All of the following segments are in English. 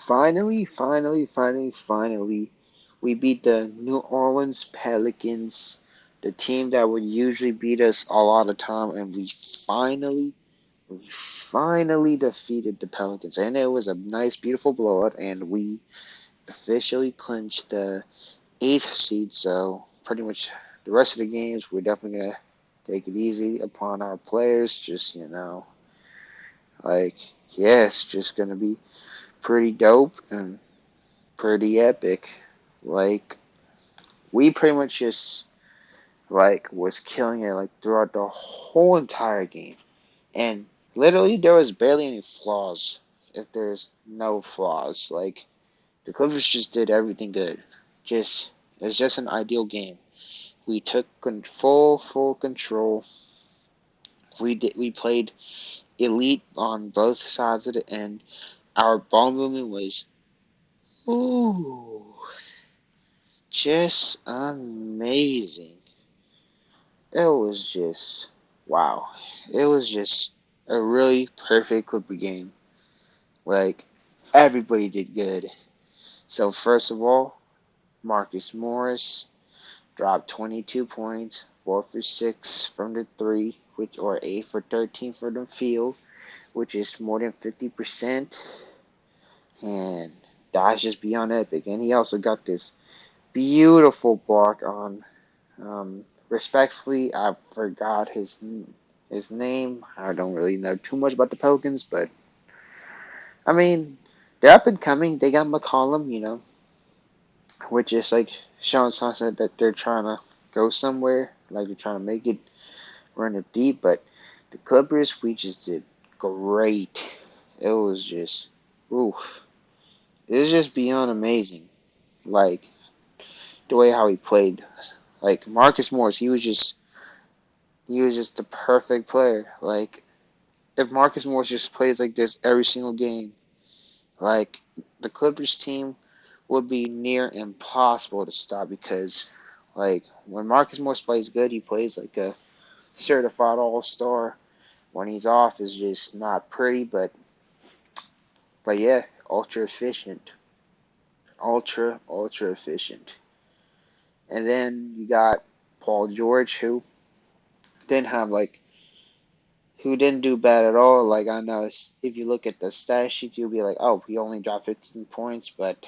Finally, we beat the New Orleans Pelicans, the team that would usually beat us a lot of time, and we finally defeated the Pelicans, and it was a nice, beautiful blowout, and we officially clinched the eighth seed. So pretty much the rest of the games, we're definitely gonna take it easy upon our players. Just like yeah, it's just gonna be pretty dope and pretty epic. Like we pretty much just was killing it throughout the whole entire game. And literally there was barely any flaws. If there's no flaws. Like the Clippers just did everything good. Just it's just an ideal game. We took full control. We played elite on both sides of the end. Our ball movement was ooh just amazing. It was just wow. It was just a really perfect Clipper game. Like everybody did good. So first of all, Marcus Morris dropped 22 points, 4 for 6 from the three, which or 8 for 13 for the field, which is more than 50%. And that's just beyond epic. And he also got this beautiful block on. Respectfully, I forgot his name. I don't really know too much about the Pelicans, but I mean, they're up and coming. They got McCollum, which is like showing sunset that they're trying to go somewhere, like they're trying to make it run it deep. But the Clippers, we just did great. It was just, oof, it was just beyond amazing. Like the way how he played. Like Marcus Morris, he was just the perfect player. Like if Marcus Morris just plays like this every single game, like the Clippers team would be near impossible to stop because like when Marcus Morris plays good, he plays like a certified all-star. When he's off, is just not pretty, but yeah, ultra efficient, ultra efficient. And then you got Paul George, didn't have like who didn't do bad at all. Like I know if you look at the stat sheet, you'll be like, oh, he only dropped 15 points, but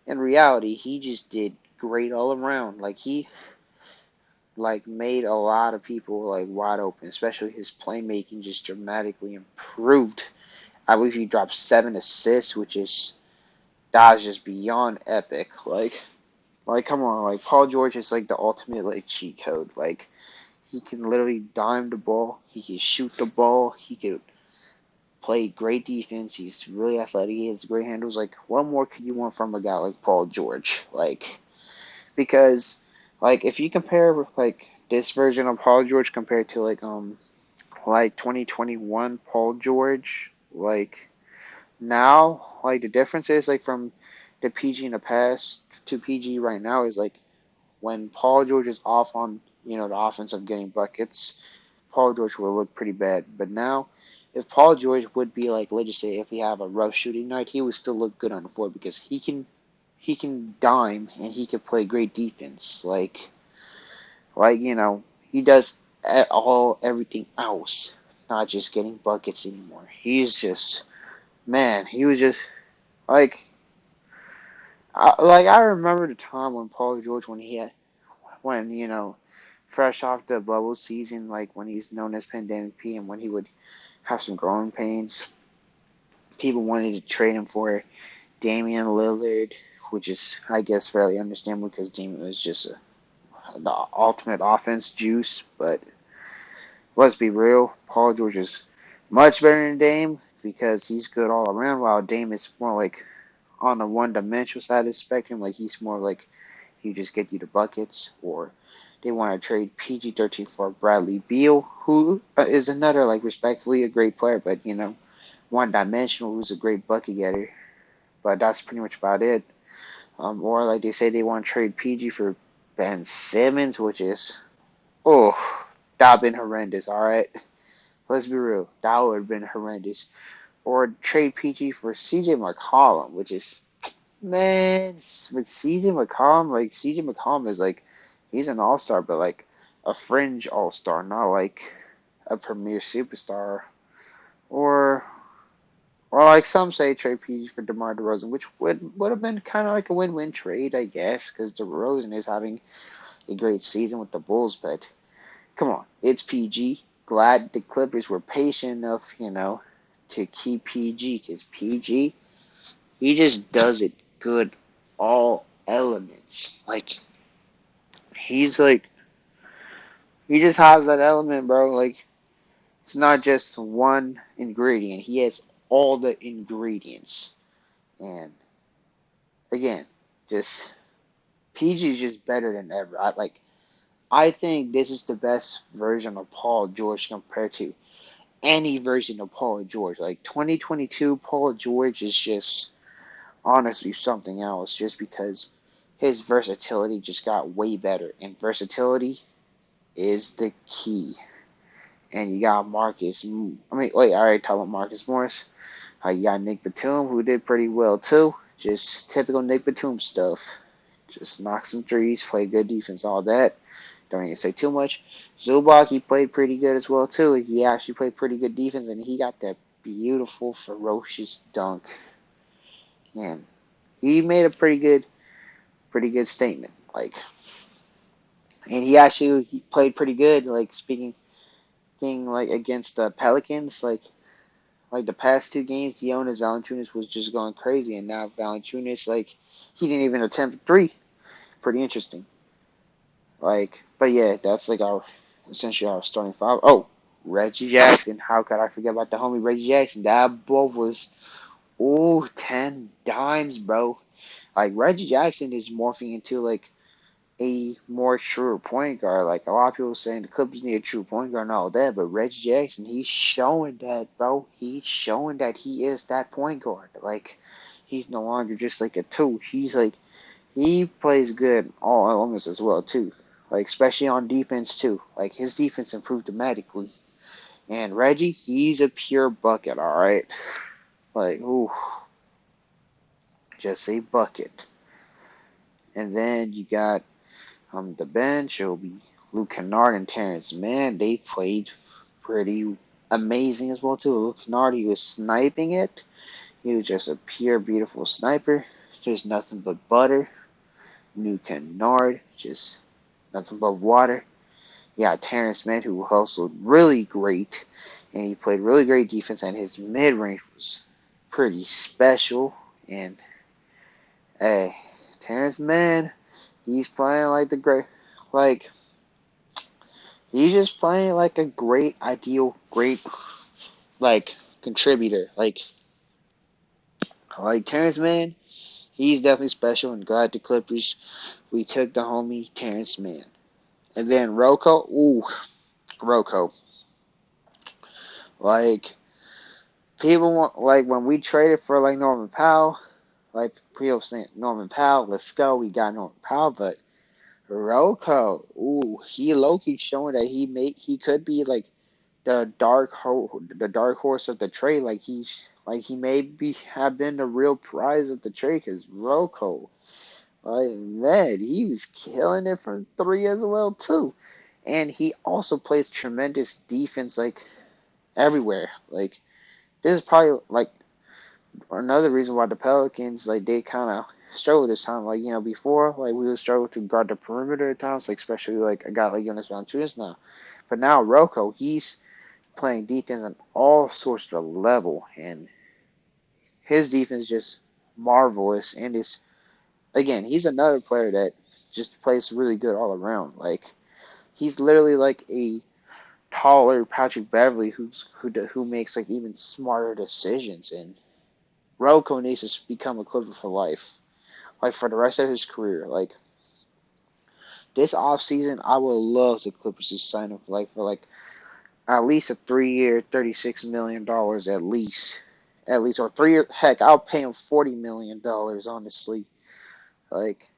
in reality, he just did great all around. Like he made a lot of people wide open, especially his playmaking just dramatically improved. I believe he dropped 7 assists, which is that's just beyond epic. Like come on, like Paul George is like the ultimate cheat code. Like he can literally dime the ball, he can shoot the ball, he could play great defense. He's really athletic. He has great handles. Like what more could you want from a guy like Paul George? Because if you compare this version of Paul George compared to 2021 Paul George, now the difference is from the PG in the past to PG right now is when Paul George is off on the offense of getting buckets, Paul George will look pretty bad. But now, if Paul George would be let's just say if we have a rough shooting night, he would still look good on the floor because he can dime and he can play great defense. He does everything else, not just getting buckets anymore. He's just man, he was just like I remember the time when Paul George when fresh off the bubble season, when he's known as Pandemic P, and when he would have some growing pains, people wanted to trade him for Damian Lillard, which is I guess fairly understandable because Damian was just the ultimate offense juice. But let's be real, Paul George is much better than Dame because he's good all around, while Dame is more on the one-dimensional side of the spectrum. He's more he just get you the buckets, or they want to trade PG-13 for Bradley Beal, who is another respectfully a great player, but one-dimensional, who's a great bucket getter. But that's pretty much about it. Or they say they want to trade PG for Ben Simmons, which is that would have been horrendous. All right, let's be real, that would have been horrendous. or trade PG for CJ McCollum, which is, man, with CJ McCollum, like CJ McCollum is like, he's an all-star, but like a fringe all-star, not like a premier superstar. Or like some say, trade PG for DeMar DeRozan, which would have been kind of like a win-win trade, I guess, because DeRozan is having a great season with the Bulls. But come on, it's PG. Glad the Clippers were patient enough, to keep PG, because PG, he just does it good, all elements. Like he's like he just has that element, bro. Like it's not just one ingredient. He has all the ingredients. And again, just PG is just better than ever. I think this is the best version of Paul George compared to any version of Paul George. Like 2022 Paul George is just honestly something else, just because his versatility just got way better, and versatility is the key. And you got Marcus. I mean, wait, I already talked about Marcus Morris. You got Nick Batum, who did pretty well too. Just typical Nick Batum stuff. Just knock some threes, play good defense, all that. Don't even say too much. Zubac, he played pretty good as well too. He actually played pretty good defense, and he got that beautiful, ferocious dunk. And he made a pretty good statement. And he played pretty good. Like speaking thing, like against the Pelicans, like the past two games, Jonas Valanciunas was just going crazy, and now Valanciunas, like, he didn't even attempt a three. Pretty interesting. But yeah, that's like essentially our starting five. Oh, Reggie Jackson. How could I forget about the homie Reggie Jackson? That ball was, 10 dimes, bro. Like, Reggie Jackson is morphing into, like, a more true point guard. Like, a lot of people saying the Clippers need a true point guard and all that, but Reggie Jackson, he's showing that, bro. He's showing that he is that point guard. Like, he's no longer just like a two. He's like, he plays good all elements as well, too. Like, especially on defense, too. Like, his defense improved dramatically. And Reggie, he's a pure bucket, alright? Like, ooh, just a bucket. And then you got the bench. It'll be Luke Kennard and Terrence Mann. They played pretty amazing as well, too. Luke Kennard, he was sniping it. He was just a pure, beautiful sniper. Just nothing but butter. Luke Kennard, just nothing but water. Yeah, Terrence Mann, who hustled really great, and he played really great defense, and his mid-range was pretty special. And, hey, Terrence Mann, he's playing like he's just playing like a great, ideal, great, like, contributor. Like Terrence Mann, he's definitely special, and glad the Clippers, we took the homie Terrence Mann. And then Rocco. Like, people want, like, when we traded for, like, Norman Powell, like, people saying, Norman Powell, let's go, we got Norman Powell, but Rocco, he low-key showing that he could be, like, the dark horse of the trade. Like, he may have been the real prize of the trade, because Rocco, like, man, he was killing it from three as well, too. And he also plays tremendous defense, like, everywhere. Like, this is probably, like, another reason why the Pelicans, like, they kind of struggle this time. Like, before, like, we would struggle to guard the perimeter at times, like, especially, like, a guy like Jonas Valanciunas now. But now Rocco, he's playing defense on all sorts of level, and his defense is just marvelous. And again, he's another player that just plays really good all around. Like, he's literally like a taller Patrick Beverly who makes, like, even smarter decisions. And Rocco needs to become a Clipper for life, like, for the rest of his career. Like, this offseason, I would love the Clippers to sign him for at least a 3-year, $36 million at least, or 3 year. Heck, I'll pay him $40 million, honestly. Like,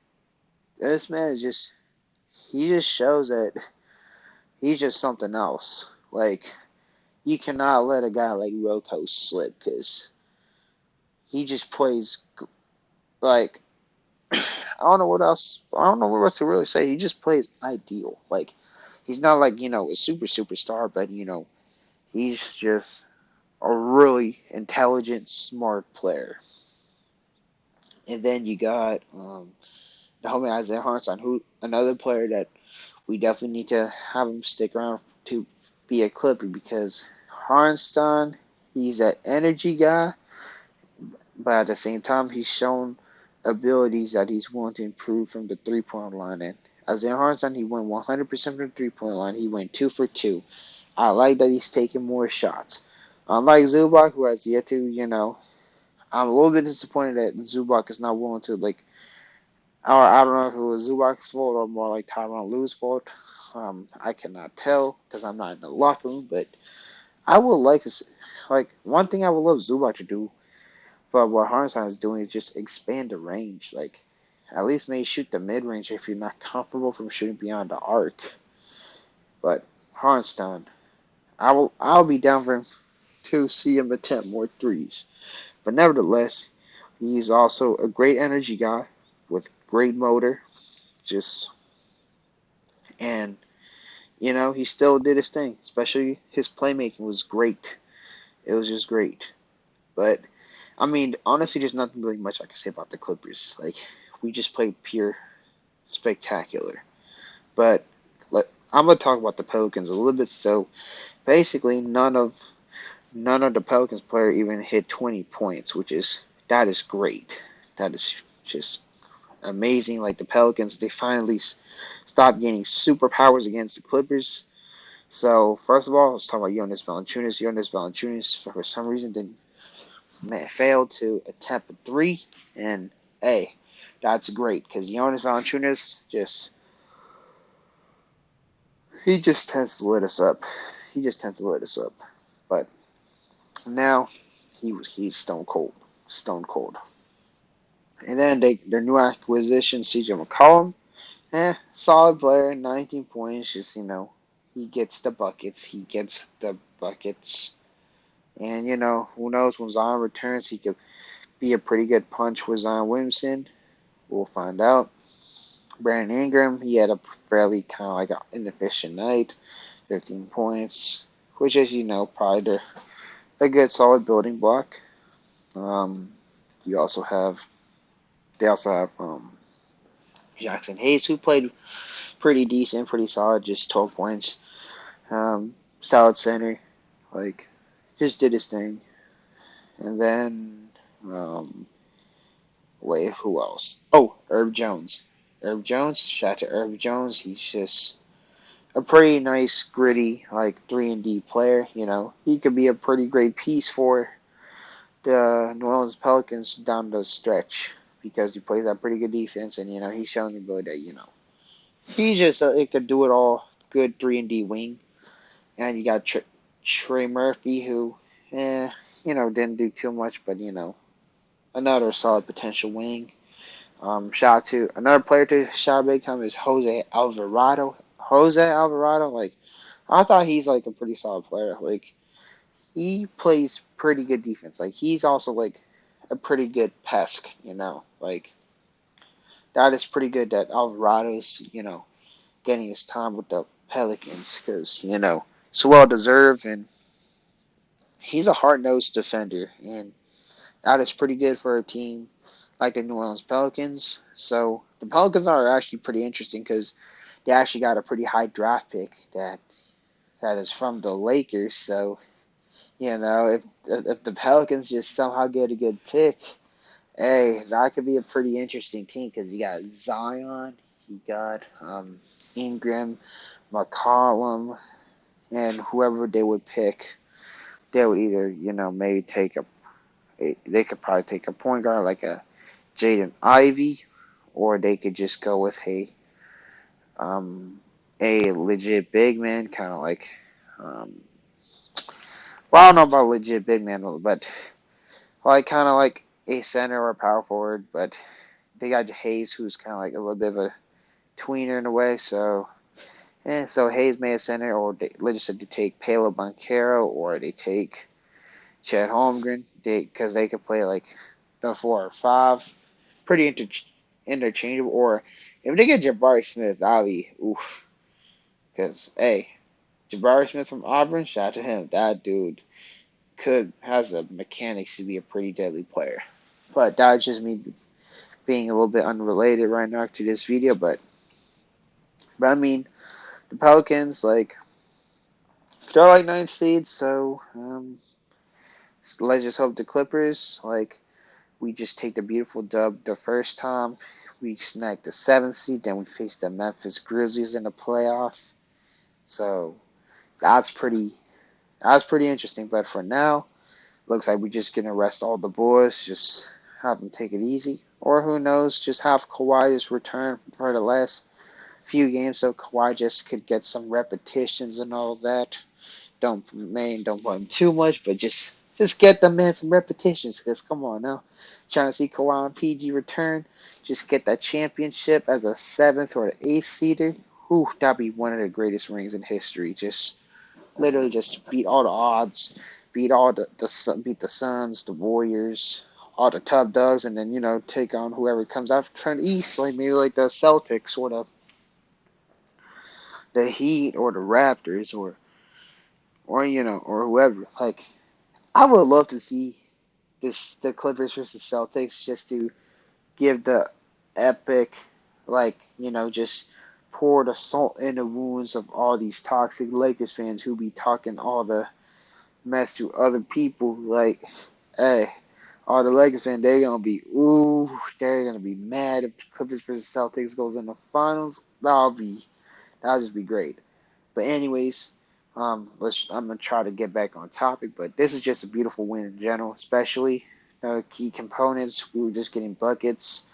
this man he just shows that he's just something else. Like, you cannot let a guy like Roko slip because he just plays like I don't know what else. I don't know what else to really say. He just plays ideal. Like he's not like a superstar, but he's just a really intelligent, smart player. And then you got the homie Isaiah Hartenstein, who another player that we definitely need to have him stick around to be a Clipper because Hartenstein, he's that energy guy, but at the same time, he's shown abilities that he's willing to improve from the 3-point line. And Isaiah Hartenstein, he went 100% from the 3-point line. He went 2 for 2. I like that he's taking more shots. Unlike Zubac, who has yet to, I'm a little bit disappointed that Zubac is not willing to, like, or I don't know if it was Zubac's fault or more like Tyronn Lue's fault. I cannot tell because I'm not in the locker room, but I would like to see, like, one thing I would love Zubac to do, but what Hartenstein is doing is just expand the range. Like, at least maybe shoot the mid range if you're not comfortable from shooting beyond the arc. But Hartenstein, I'll be down for him to see him attempt more threes. But nevertheless, he's also a great energy guy with great motor. Just and he still did his thing. Especially his playmaking was great. It was just great. But I mean, honestly, there's nothing really much I can say about the Clippers. Like we just played pure spectacular. But I'm gonna talk about the Pelicans a little bit. So basically, none of the Pelicans player even hit 20 points, that is great. That is just amazing. Like the Pelicans, they finally stopped gaining superpowers against the Clippers. So first of all, let's talk about Jonas Valanciunas. Jonas Valanciunas, for some reason, didn't failed to attempt a three, and hey, that's great because Jonas Valanciunas he just tends to lit us up. He just tends to lit us up, but now he's stone cold. And then their new acquisition, C.J. McCollum, solid player, 19 points. Just he gets the buckets. He gets the buckets. And who knows when Zion returns, he could be a pretty good punch with Zion Williamson. We'll find out. Brandon Ingram, he had a fairly kind of like an inefficient night, 15 points, which is probably a good solid building block. You also have they also have Jackson Hayes, who played pretty decent, pretty solid, just 12 points. Solid center, like just did his thing. And then wait, who else? Oh, Herb Jones. Herb Jones, shout out to Herb Jones. He's just a pretty nice, gritty, like 3-and-D player. He could be a pretty great piece for the New Orleans Pelicans down the stretch because he plays that pretty good defense, and he's shown the ability that he just it could do it all. Good 3-and-D wing, and you got Trey Murphy who, didn't do too much, but another solid potential wing. Shout out to another player to shout out big time is Jose Alvarado. Jose Alvarado, like I thought he's like a pretty solid player. Like he plays pretty good defense. Like he's also like a pretty good pesk. Like that is pretty good that Alvarado's getting his time with the Pelicans because it's well deserved and he's a hard nosed defender and that is pretty good for a team like the New Orleans Pelicans. So the Pelicans are actually pretty interesting because they actually got a pretty high draft pick that is from the Lakers. So if the Pelicans just somehow get a good pick, hey, that could be a pretty interesting team because you got Zion, you got Ingram, McCollum, and whoever they would pick, they would either maybe they could probably take a point guard like a Jaden Ivey, or they could just go with a legit big man, kind of like well, I don't know about legit big man, but like kind of like a center or a power forward. But they got Hayes, who's kind of like a little bit of a tweener in a way. So And so Hayes made a center, or they just to take Paolo Banchero, or they take Chet Holmgren, because they could play like the 4 or 5, pretty interchangeable. Or if they get Jabari Smith, that'll be oof. Because hey, Jabari Smith from Auburn, shout out to him. That dude has the mechanics to be a pretty deadly player. But that's just me being a little bit unrelated right now to this video. But I mean, the Pelicans, like, they're like 9 seeds, so let's just hope the Clippers, like, we just take the beautiful dub the first time. We snagged the 7th seed, then we faced the Memphis Grizzlies in the playoff. So that's pretty interesting. But for now, looks like we're just gonna rest all the boys, just have them take it easy. Or who knows, just have Kawhi just return for the last few games so Kawhi just could get some repetitions and all that. Don't put him too much, but just get the man some repetitions. Cause come on now, trying to see Kawhi and PG return, just get that championship as a 7th or 8th seeder. Ooh, that'd be one of the greatest rings in history. Just literally just beat all the odds, beat beat the Suns, the Warriors, all the top dogs, and then take on whoever comes out from the East, like maybe like the Celtics or the Heat or the Raptors or whoever. Like, I would love to see the Clippers versus Celtics, just to give the epic, like, just pour the salt in the wounds of all these toxic Lakers fans who be talking all the mess to other people. Like, hey, all the Lakers fans, they're gonna be mad if the Clippers versus Celtics goes in the finals. That'll just be great. But anyways, I'm gonna try to get back on topic. But this is just a beautiful win in general, especially key components. We were just getting buckets.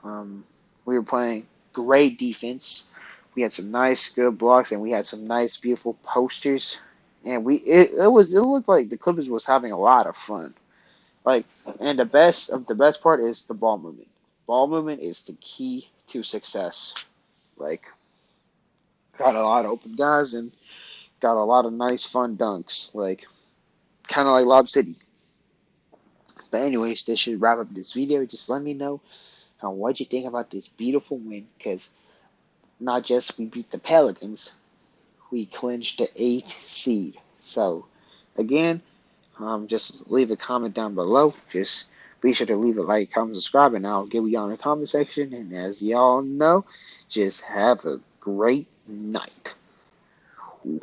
We were playing great defense. We had some nice, good blocks, and we had some nice, beautiful posters. And it looked like the Clippers was having a lot of fun. Like, and the best part is the ball movement. Ball movement is the key to success. Like, got a lot of open guys and got a lot of nice, fun dunks. Like, kind of like Lob City. But anyways, this should wrap up this video. Just let me know what you think about this beautiful win. Because not just we beat the Pelicans, we clinched the 8th seed. So, again, just leave a comment down below. Just be sure to leave a like, comment, subscribe, and I'll give you on the comment section. And as y'all know, just have a great night. Ooh.